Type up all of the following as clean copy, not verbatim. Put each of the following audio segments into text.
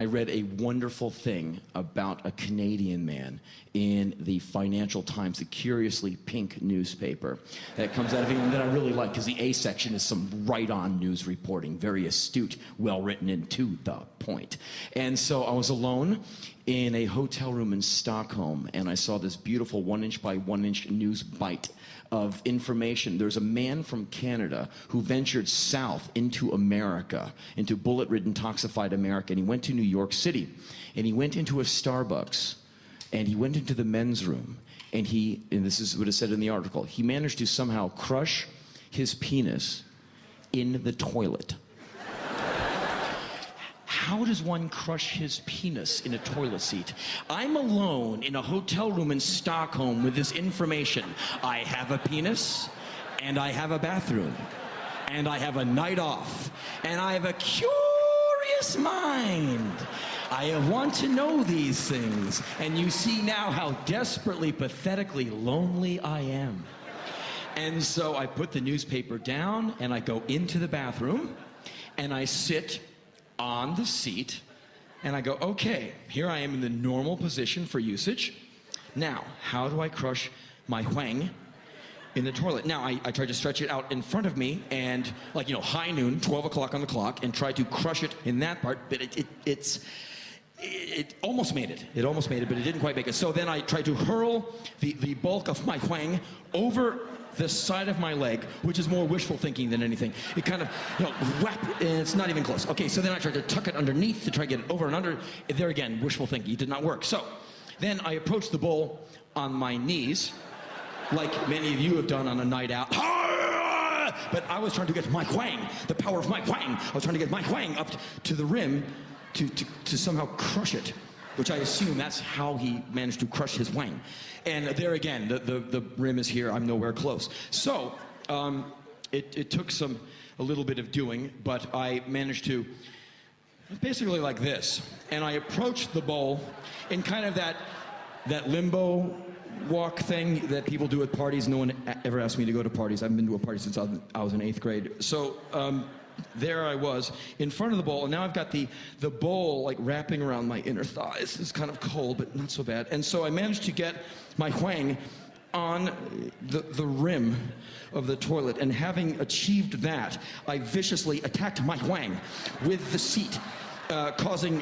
I read a wonderful thing about a Canadian man in the Financial Times, the curiously pink newspaper that comes out of England that I really like because the A section is some right-on news reporting, very astute, well-written, and to the point. And so I was alone in a hotel room in Stockholm, and I saw this beautiful 1-inch by 1-inch news bite of information. There's a man from Canada who ventured south into America, into bullet-ridden, toxified America, and he went to New York City, and he went into a Starbucks, and he went into the men's room, and this is what it said in the article, he managed to somehow crush his penis in the toilet. How does one crush his penis in a toilet seat? I'm alone in a hotel room in Stockholm with this information. I have a penis, and I have a bathroom, and I have a night off, and I have a curious mind. I want to know these things, and you see now how desperately, pathetically lonely I am. And so I put the newspaper down, and I go into the bathroom, and I sit on the seat, and I go, okay, here I am in the normal position for usage. Now, how do I crush my wang in the toilet? Now, I tried to stretch it out in front of me, and like, high noon, 12 o'clock on the clock, and tried to crush it in that part, but it almost made it. It almost made it, but it didn't quite make it. So then I tried to hurl the bulk of my wang over the side of my leg, which is more wishful thinking than anything. It kind of, whap, and it's not even close. Okay, so then I tried to tuck it underneath to try to get it over and under. There again, wishful thinking. It did not work. So then I approached the bowl on my knees, like many of you have done on a night out. But I was trying to get my wang, the power of my wang. I was trying to get my wang up to the rim to somehow crush it, which I assume that's how he managed to crush his wang. And there again, the rim is here, I'm nowhere close. So, it took a little bit of doing, but I managed to, basically like this, and I approached the bowl in kind of that limbo walk thing that people do at parties. No one ever asked me to go to parties. I haven't been to a party since I was in 8th grade. So, there I was in front of the bowl, and now I've got the bowl like wrapping around my inner thighs. It's kind of cold, but not so bad. And so I managed to get my wang on the rim of the toilet, and having achieved that, I viciously attacked my wang with the seat, causing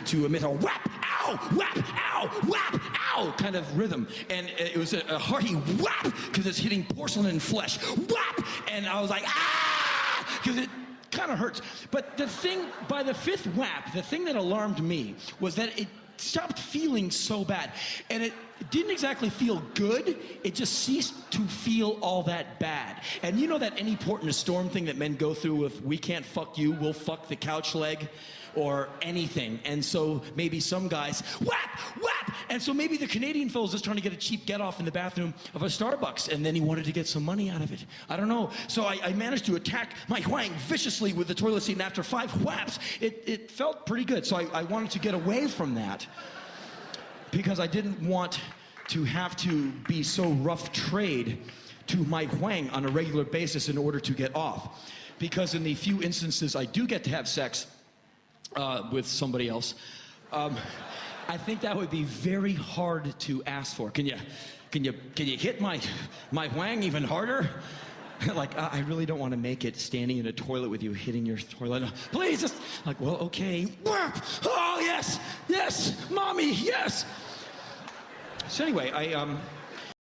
to emit a whap, ow, whap, ow, whap, ow kind of rhythm. And it was a hearty whap, because it's hitting porcelain and flesh, whap, and I was like, ah, because it kind of hurts. But the thing, by the 5th whap, the thing that alarmed me was that it stopped feeling so bad. And it didn't exactly feel good, it just ceased to feel all that bad. And you know that any port in a storm thing that men go through with, we can't fuck you, we'll fuck the couch leg, or anything. And so maybe some guys, whap, whap! And so maybe the Canadian fellow's just trying to get a cheap get-off in the bathroom of a Starbucks, and then he wanted to get some money out of it. I don't know. So I managed to attack my wang viciously with the toilet seat, and after 5 whaps, it felt pretty good. So I wanted to get away from that, because I didn't want to have to be so rough trade to my wang on a regular basis in order to get off. Because in the few instances I do get to have sex with somebody else, I think that would be very hard to ask for. Can you hit my wang even harder? Like, I really don't want to make it standing in a toilet with you, hitting your toilet. Please, just like, well, okay. Oh yes, yes, mommy, yes. So anyway,